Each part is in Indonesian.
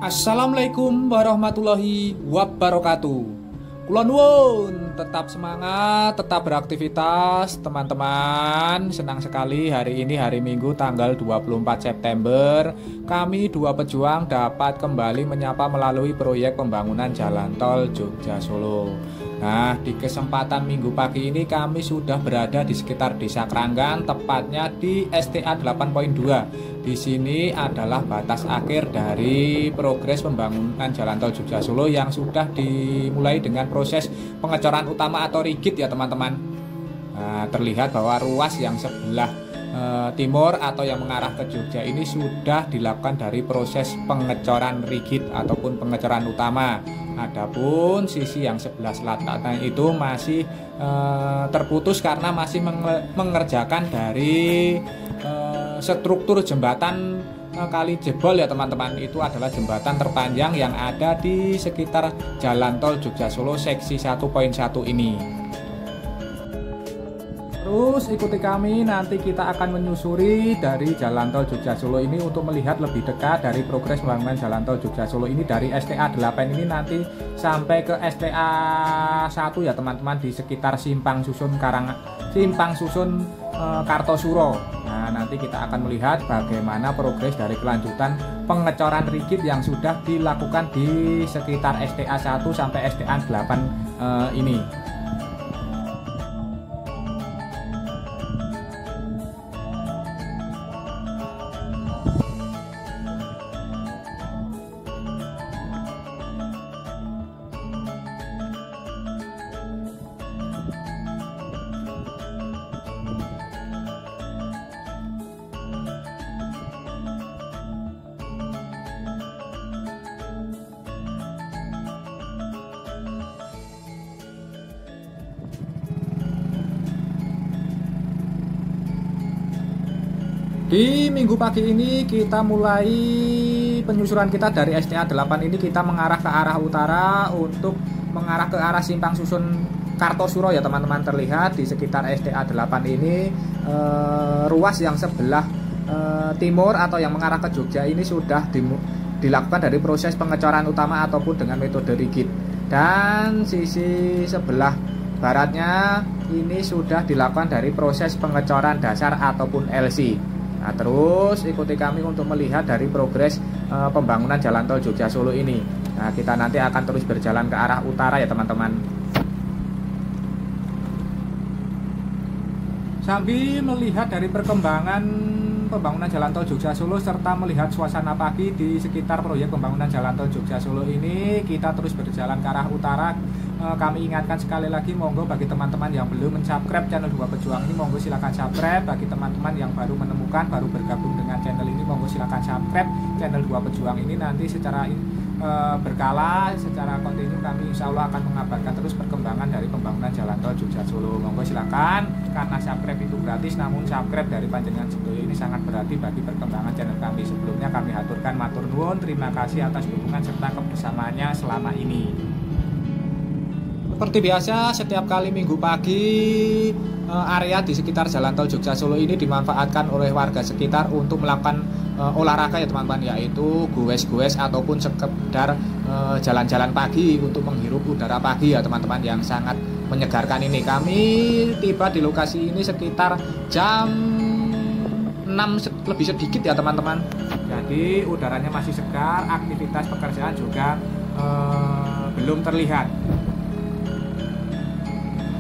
Assalamualaikum warahmatullahi wabarakatuh. Kula nuwun, tetap semangat, tetap beraktivitas teman-teman. Senang sekali hari ini hari Minggu tanggal 24 September kami dua pejuang dapat kembali menyapa melalui proyek pembangunan jalan tol Jogja Solo. Nah, di kesempatan minggu pagi ini kami sudah berada di sekitar Desa Kranggan, tepatnya di STA 8.2. Di sini adalah batas akhir dari progres pembangunan jalan tol Jogja Solo yang sudah dimulai dengan proses pengecoran utama atau rigid ya teman-teman. Nah, terlihat bahwa ruas yang sebelah timur atau yang mengarah ke Jogja ini sudah dilakukan dari proses pengecoran rigid ataupun pengecoran utama. Adapun sisi yang sebelah selatan itu masih terputus karena masih mengerjakan dari struktur jembatan kali jebol ya teman-teman. Itu adalah jembatan terpanjang yang ada di sekitar jalan tol Jogja Solo seksi 1.1 ini. Terus ikuti kami, nanti kita akan menyusuri dari jalan tol Jogja Solo ini untuk melihat lebih dekat dari progres pembangunan jalan tol Jogja Solo ini dari STA 8 ini nanti sampai ke STA 1 ya teman-teman, di sekitar Simpang Susun Kartosuro. Nah, nanti kita akan melihat bagaimana progres dari kelanjutan pengecoran rigid yang sudah dilakukan di sekitar STA 1 sampai STA 8 ini. Di minggu pagi ini kita mulai penyusuran kita dari STA 8 ini, kita mengarah ke arah utara untuk mengarah ke arah Simpang Susun Kartosuro ya teman-teman. Terlihat di sekitar STA 8 ini ruas yang sebelah timur atau yang mengarah ke Jogja ini sudah dilakukan dari proses pengecoran utama ataupun dengan metode rigid. Dan sisi sebelah baratnya ini sudah dilakukan dari proses pengecoran dasar ataupun LC. Nah, terus ikuti kami untuk melihat dari progres pembangunan jalan tol Jogja Solo ini. Nah, kita nanti akan terus berjalan ke arah utara ya teman-teman. Sambil melihat dari perkembangan pembangunan jalan tol Jogja Solo serta melihat suasana pagi di sekitar proyek pembangunan jalan tol Jogja Solo ini, kita terus berjalan ke arah utara. Kami ingatkan sekali lagi, monggo bagi teman-teman yang belum subscribe channel Dua Pejuang ini, monggo silakan subscribe. Bagi teman-teman yang baru menemukan, baru bergabung dengan channel ini, monggo silakan subscribe channel Dua Pejuang ini. Nanti secara berkala, secara kontinu kami insya Allah akan mengabarkan terus perkembangan dari pembangunan jalan tol Jogja Solo. Monggo silakan, karena subscribe itu gratis, namun subscribe dari panjenengan sedoyo ini sangat berarti bagi perkembangan channel kami. Sebelumnya kami haturkan matur nuwun, terima kasih atas dukungan serta kebersamaannya selama ini. Seperti biasa, setiap kali minggu pagi area di sekitar jalan tol Jogja Solo ini dimanfaatkan oleh warga sekitar untuk melakukan olahraga ya teman-teman, yaitu goes-goes ataupun sekedar jalan-jalan pagi untuk menghirup udara pagi ya teman-teman, yang sangat menyegarkan ini. Kami tiba di lokasi ini sekitar jam 6 lebih sedikit ya teman-teman. Jadi udaranya masih segar, aktivitas pekerjaan juga belum terlihat.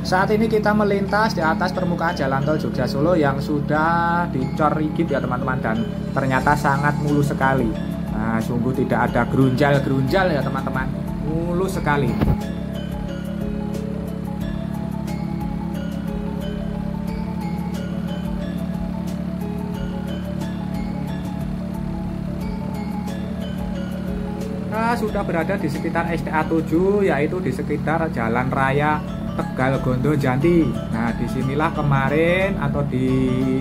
Saat ini kita melintas di atas permukaan jalan tol Jogja Solo yang sudah dicor rigid ya teman-teman, dan ternyata sangat mulus sekali. Nah, sungguh tidak ada gerunjal-gerunjal ya teman-teman, mulus sekali. Kita sudah berada di sekitar STA 7, yaitu di sekitar Jalan Raya Tegal Gondo Janti. Nah, disinilah kemarin atau di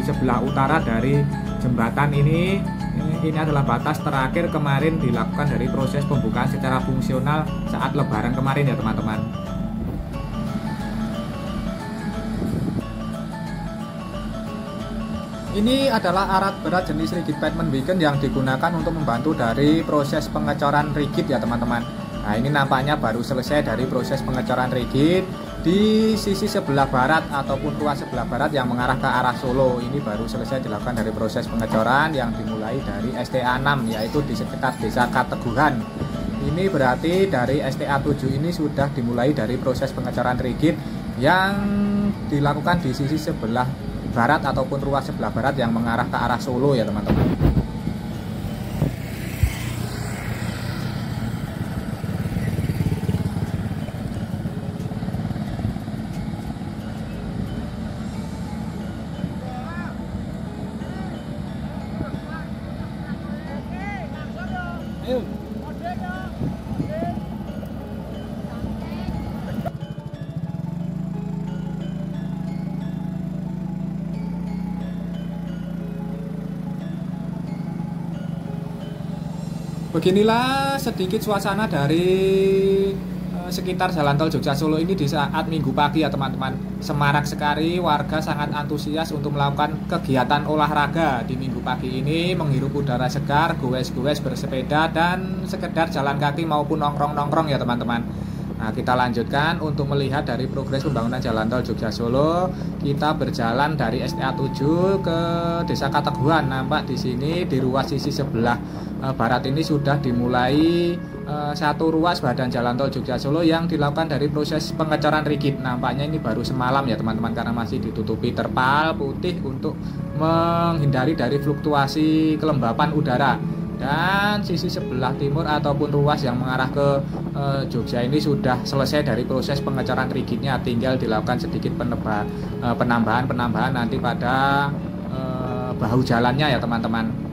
sebelah utara dari jembatan ini adalah batas terakhir kemarin dilakukan dari proses pembukaan secara fungsional saat Lebaran kemarin ya teman-teman. Ini adalah alat berat jenis rigid pavement wagon yang digunakan untuk membantu dari proses pengecoran rigid ya teman-teman. Nah ini nampaknya baru selesai dari proses pengecoran rigid di sisi sebelah barat ataupun ruas sebelah barat yang mengarah ke arah Solo. Ini baru selesai dilakukan dari proses pengecoran yang dimulai dari STA 6, yaitu di sekitar desa Kateguhan. Ini berarti dari STA 7 ini sudah dimulai dari proses pengecoran rigid yang dilakukan di sisi sebelah barat ataupun ruas sebelah barat yang mengarah ke arah Solo ya teman-teman. Ayo. Beginilah sedikit suasana dari sekitar Jalan Tol Jogja Solo ini di saat Minggu pagi ya teman-teman. Semarak sekali, warga sangat antusias untuk melakukan kegiatan olahraga di Minggu pagi ini, menghirup udara segar, goes-goes bersepeda dan sekedar jalan kaki maupun nongkrong-nongkrong ya teman-teman. Nah, kita lanjutkan untuk melihat dari progres pembangunan Jalan Tol Jogja Solo. Kita berjalan dari STA 7 ke Desa Kateguhan. Nampak di sini di ruas sisi sebelah barat ini sudah dimulai satu ruas badan Jalan Tol Jogja Solo yang dilakukan dari proses pengecoran rigid. Nampaknya ini baru semalam ya teman-teman, karena masih ditutupi terpal putih untuk menghindari dari fluktuasi kelembapan udara. Dan sisi sebelah timur ataupun ruas yang mengarah ke Jogja ini sudah selesai dari proses pengecoran rigidnya, tinggal dilakukan sedikit penambahan nanti pada bahu jalannya ya teman-teman.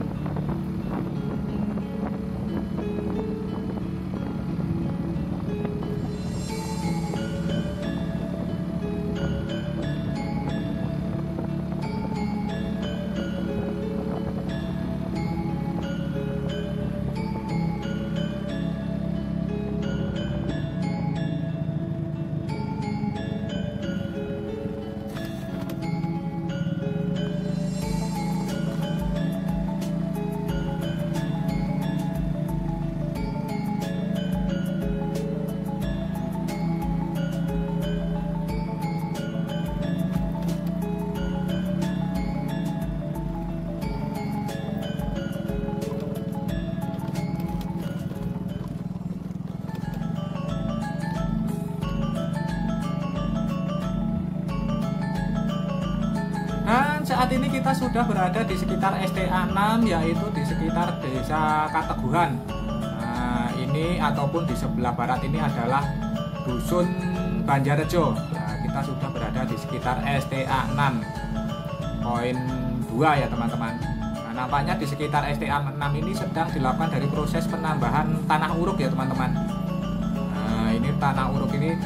Dan saat ini kita sudah berada di sekitar STA 6, yaitu di sekitar Desa Kateguhan. Nah, ini ataupun di sebelah barat ini adalah Dusun Banjarrejo. Nah, kita sudah berada di sekitar STA 6.2 ya teman-teman. Nah, nampaknya di sekitar STA 6 ini sedang dilakukan dari proses penambahan tanah uruk ya teman-teman. Nah, ini tanah uruk ini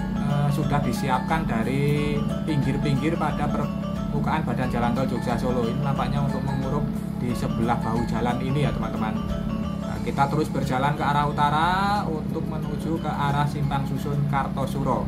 sudah disiapkan dari pinggir-pinggir pada permukaan badan Jalan Tol Jogja Solo. Ini nampaknya untuk menguruk di sebelah bahu jalan ini ya teman-teman. Nah, kita terus berjalan ke arah utara untuk menuju ke arah Simpang Susun Kartosuro.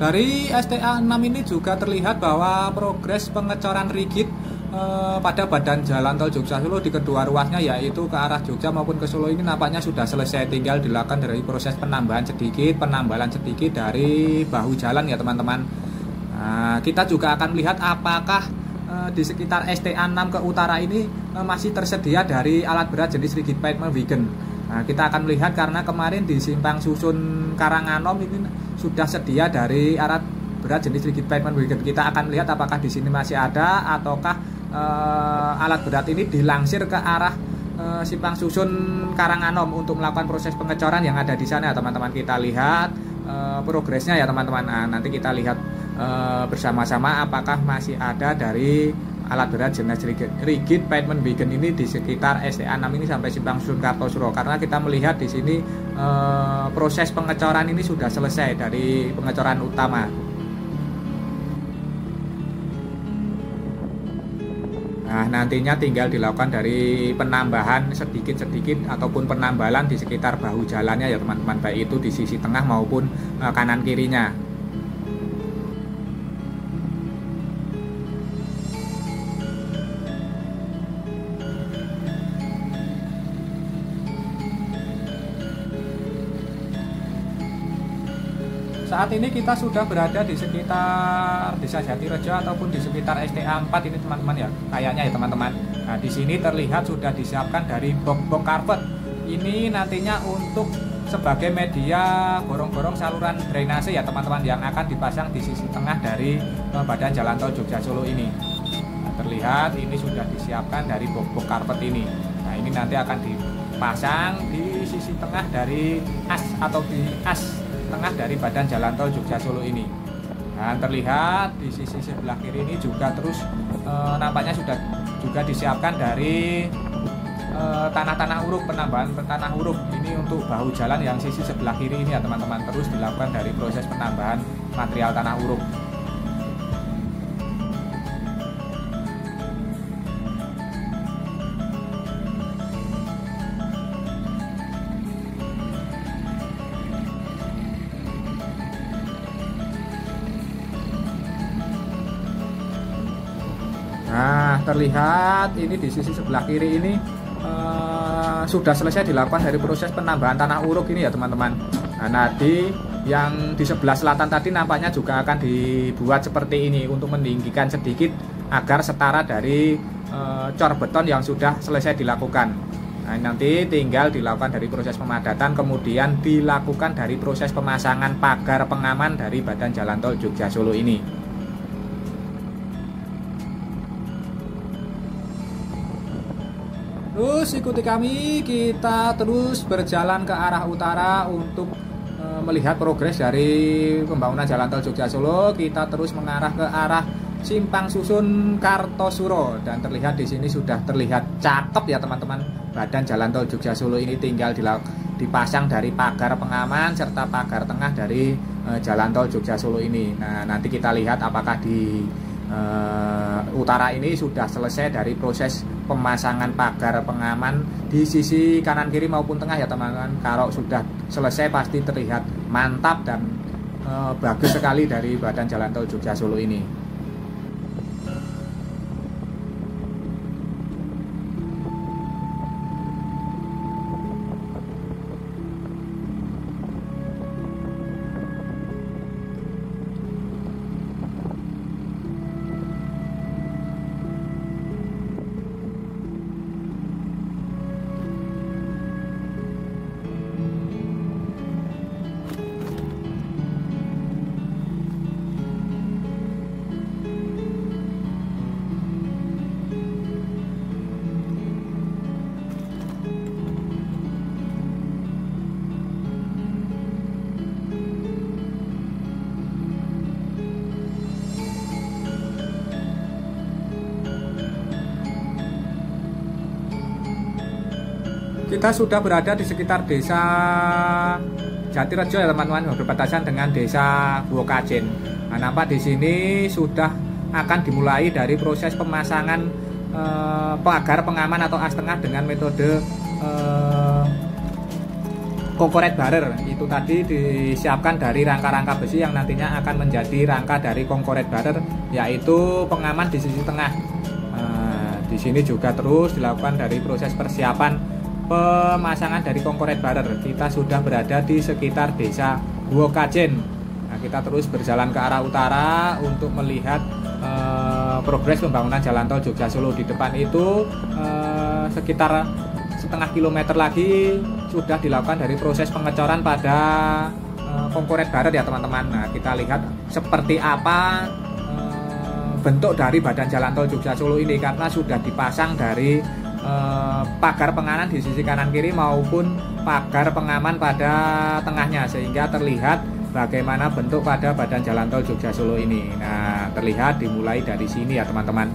Dari STA 6 ini juga terlihat bahwa progres pengecoran rigid pada badan Jalan Tol Jogja Solo di kedua ruasnya, yaitu ke arah Jogja maupun ke Solo, ini nampaknya sudah selesai. Tinggal dilakukan dari proses penambalan sedikit dari bahu jalan ya teman-teman. Nah, kita juga akan melihat apakah di sekitar STA 6 ke utara ini masih tersedia dari alat berat jenis rigid pavement wagon. Nah, kita akan melihat karena kemarin di Simpang Susun Karanganom ini sudah sedia dari alat berat jenis rigid pavement wagon. Kita akan lihat apakah di sini masih ada ataukah alat berat ini dilangsir ke arah Simpang Susun Karanganom untuk melakukan proses pengecoran yang ada di sana, teman-teman. Kita lihat progresnya ya teman-teman. Nah, nanti kita lihat bersama-sama apakah masih ada dari alat berat jenis rigid pavement wagon ini di sekitar STA 6 ini sampai Simpang Susun Kartosuro, karena kita melihat di sini proses pengecoran ini sudah selesai dari pengecoran utama. Nah, nantinya tinggal dilakukan dari penambahan sedikit-sedikit ataupun penambalan di sekitar bahu jalannya ya teman-teman, baik itu di sisi tengah maupun kanan kirinya. Saat ini kita sudah berada di sekitar Desa Jatirejo ataupun di sekitar STA 4 ini teman-teman ya, kayaknya ya teman-teman. Nah, di sini terlihat sudah disiapkan dari box-box karpet. Ini nantinya untuk sebagai media gorong-gorong saluran drainase ya teman-teman, yang akan dipasang di sisi tengah dari badan jalan tol Jogja Solo ini. Nah, terlihat ini sudah disiapkan dari box-box karpet ini. Nah, ini nanti akan dipasang di sisi tengah dari as atau di as tengah dari badan jalan tol Jogja Solo ini. Dan terlihat di sisi sebelah kiri ini juga terus nampaknya sudah juga disiapkan dari tanah-tanah uruk, penambahan tanah uruk ini untuk bahu jalan yang sisi sebelah kiri ini ya teman-teman, terus dilakukan dari proses penambahan material tanah uruk. Nah, terlihat ini di sisi sebelah kiri ini sudah selesai dilakukan dari proses penambahan tanah uruk ini ya teman-teman. Nah, nanti yang di sebelah selatan tadi nampaknya juga akan dibuat seperti ini untuk meninggikan sedikit agar setara dari cor beton yang sudah selesai dilakukan. Nah, nanti tinggal dilakukan dari proses pemadatan, kemudian dilakukan dari proses pemasangan pagar pengaman dari badan jalan tol Jogja Solo ini. Terus ikuti kami, kita terus berjalan ke arah utara untuk melihat progres dari pembangunan jalan tol Jogja Solo. Kita terus mengarah ke arah Simpang Susun Kartosuro, dan terlihat di sini sudah terlihat cakep ya teman-teman. Badan jalan tol Jogja Solo ini tinggal dipasang dari pagar pengaman serta pagar tengah dari jalan tol Jogja Solo ini. Nah, nanti kita lihat apakah di utara ini sudah selesai dari proses pemasangan pagar pengaman di sisi kanan kiri maupun tengah ya teman-teman. Kalau sudah selesai pasti terlihat mantap dan bagus sekali dari badan jalan tol Jogja Solo ini. Kita sudah berada di sekitar desa Jatirejo ya teman-teman, berbatasan dengan desa Buokajen. Nah, nampak di sini sudah akan dimulai dari proses pemasangan pagar pengaman atau as tengah dengan metode concrete barrier. Itu tadi disiapkan dari rangka-rangka besi yang nantinya akan menjadi rangka dari concrete barrier, yaitu pengaman di sisi tengah. Di sini juga terus dilakukan dari proses persiapan pemasangan dari concrete barrier. Kita sudah berada di sekitar desa Buokajen. Nah, kita terus berjalan ke arah utara untuk melihat progres pembangunan jalan tol Jogja Solo. Di depan itu sekitar setengah kilometer lagi sudah dilakukan dari proses pengecoran pada concrete barrier ya teman-teman. Nah, kita lihat seperti apa bentuk dari badan jalan tol Jogja Solo ini, karena sudah dipasang dari pagar pengaman di sisi kanan kiri maupun pagar pengaman pada tengahnya, sehingga terlihat bagaimana bentuk pada badan jalan tol Jogja Solo ini. Nah, terlihat dimulai dari sini ya teman-teman.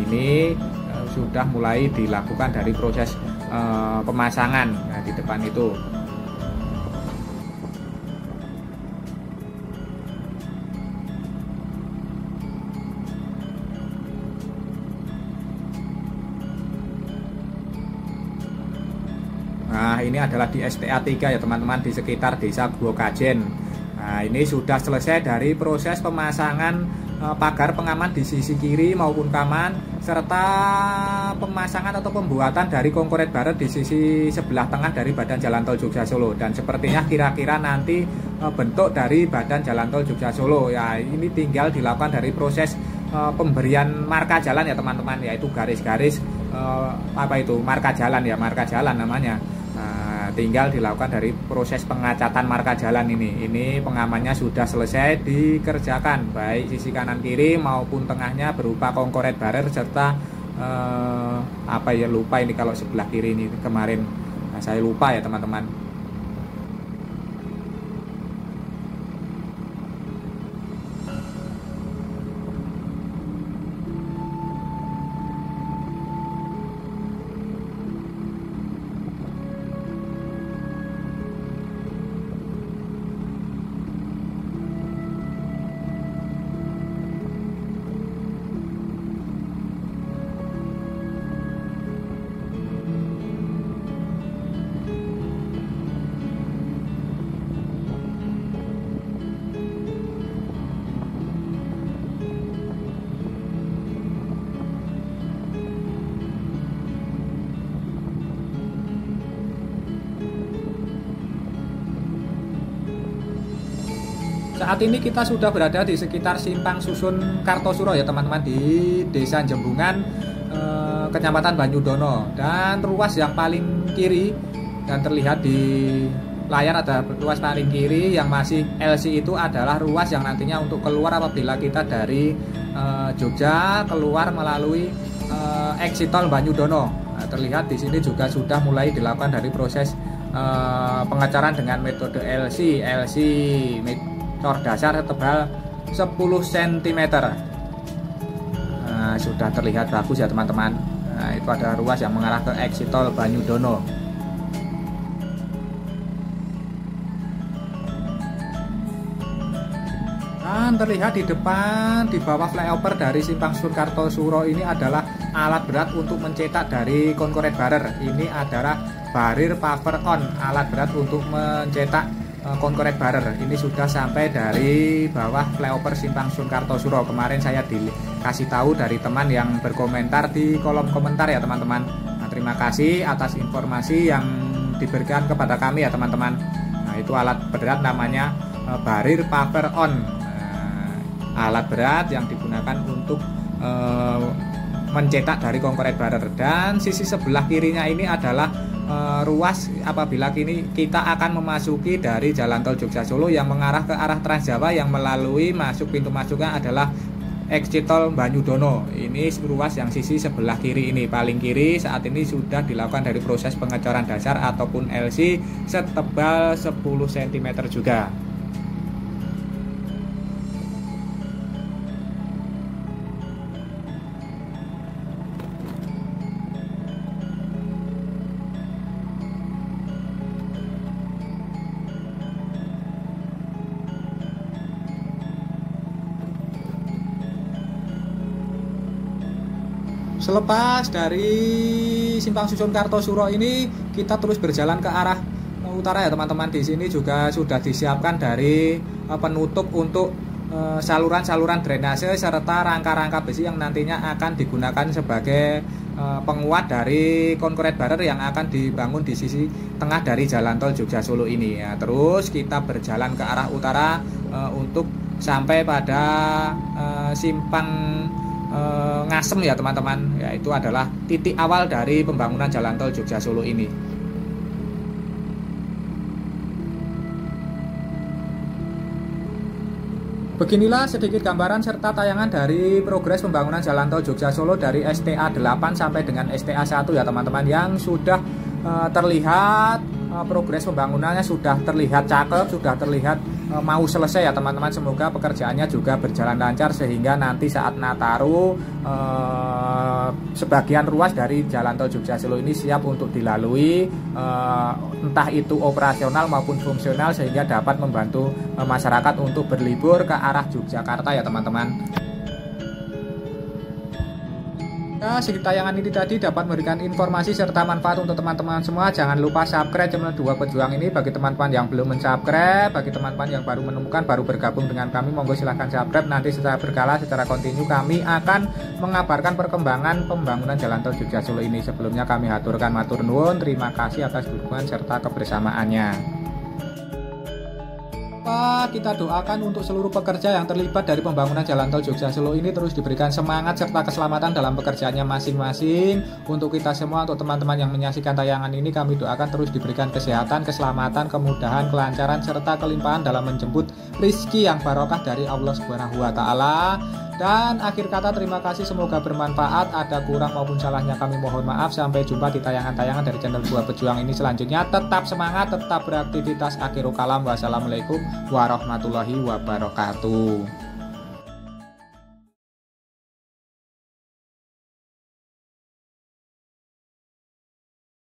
ini sudah mulai dilakukan dari proses pemasangan. Nah, di depan itu. Nah, ini adalah di STA 3 ya teman-teman, di sekitar Desa Guokajen. Nah, ini sudah selesai dari proses pemasangan pagar pengaman di sisi kiri maupun kanan, serta pemasangan atau pembuatan dari konkret baret di sisi sebelah tengah dari badan jalan tol Jogja Solo. Dan sepertinya kira-kira nanti bentuk dari badan jalan tol Jogja Solo ya ini tinggal dilakukan dari proses pemberian marka jalan ya teman-teman, yaitu garis-garis marka jalan ya, marka jalan namanya. Tinggal dilakukan dari proses pengacatan marka jalan ini pengamannya sudah selesai dikerjakan, baik sisi kanan kiri maupun tengahnya berupa konkret barer serta lupa ini kalau sebelah kiri ini kemarin saya lupa ya teman-teman. Saat ini kita sudah berada di sekitar Simpang Susun Kartosuro ya teman-teman, di Desa Jembungan, Kecamatan Banyudono. Dan ruas yang paling kiri dan terlihat di layar ada ruas paling kiri yang masih LC itu adalah ruas yang nantinya untuk keluar apabila kita dari Jogja keluar melalui exit tol Banyudono. Nah, terlihat di sini juga sudah mulai dilakukan dari proses pengecoran dengan metode LC cor dasar tebal 10 cm. Nah, sudah terlihat bagus ya teman-teman. Nah, itu ada ruas yang mengarah ke exit tol Banyudono. Dan terlihat di depan di bawah flyover dari Simpang Susun Kartosuro ini adalah alat berat untuk mencetak dari konkret barer. Ini adalah barir power on, alat berat untuk mencetak konkret barer. Ini sudah sampai dari bawah flyover Simpang Susun Kartosuro. Kemarin saya dikasih tahu dari teman yang berkomentar di kolom komentar ya teman-teman. Nah, terima kasih atas informasi yang diberikan kepada kami ya teman-teman. Nah, itu alat berat namanya barir power on. Alat berat yang digunakan untuk mencetak dari konkret barer. Dan sisi sebelah kirinya ini adalah ruas apabila kini kita akan memasuki dari jalan tol Jogja Solo yang mengarah ke arah Trans Jawa, yang melalui pintu masuknya adalah exit tol Banyudono. Ini ruas yang sisi sebelah kiri ini, paling kiri saat ini sudah dilakukan dari proses pengecoran dasar ataupun LC setebal 10 cm juga. Selepas dari Simpang Susun Kartosuro ini kita terus berjalan ke arah utara ya teman-teman. Di sini juga sudah disiapkan dari penutup untuk saluran-saluran drainase serta rangka-rangka besi yang nantinya akan digunakan sebagai penguat dari konkret barer yang akan dibangun di sisi tengah dari jalan tol Jogja Solo ini ya. Terus kita berjalan ke arah utara untuk sampai pada simpang Ngasem ya teman-teman, yaitu adalah titik awal dari pembangunan jalan tol Jogja Solo ini. Beginilah sedikit gambaran serta tayangan dari progres pembangunan jalan tol Jogja Solo dari STA 8 sampai dengan STA 1 ya teman-teman, yang sudah terlihat progres pembangunannya sudah terlihat cakep, sudah terlihat mau selesai ya teman-teman. Semoga pekerjaannya juga berjalan lancar sehingga nanti saat Nataru sebagian ruas dari Jalan Tol Jogja Solo ini siap untuk dilalui, entah itu operasional maupun fungsional, sehingga dapat membantu masyarakat untuk berlibur ke arah Yogyakarta ya teman-teman. Nah, segi tayangan ini tadi dapat memberikan informasi serta manfaat untuk teman-teman semua. Jangan lupa subscribe channel Dua Pejuang ini bagi teman-teman yang belum mensubscribe. Bagi teman-teman yang baru menemukan, baru bergabung dengan kami, monggo silahkan subscribe. Nanti secara berkala, secara kontinu kami akan mengabarkan perkembangan pembangunan Jalan Tol Jogja Solo ini. Sebelumnya kami haturkan matur nuwun, terima kasih atas dukungan serta kebersamaannya. Kita doakan untuk seluruh pekerja yang terlibat dari pembangunan Jalan Tol Jogja Solo ini terus diberikan semangat serta keselamatan dalam pekerjaannya masing-masing. Untuk kita semua, untuk teman-teman yang menyaksikan tayangan ini, kami doakan terus diberikan kesehatan, keselamatan, kemudahan, kelancaran, serta kelimpahan dalam menjemput rizki yang barokah dari Allah Subhanahu wa Ta'ala. Dan akhir kata, terima kasih, semoga bermanfaat. Ada kurang maupun salahnya kami mohon maaf. Sampai jumpa di tayangan-tayangan dari channel Dua Pejuang ini selanjutnya. Tetap semangat, tetap beraktivitas. Akhirul kalam, wassalamualaikum warahmatullahi wabarakatuh.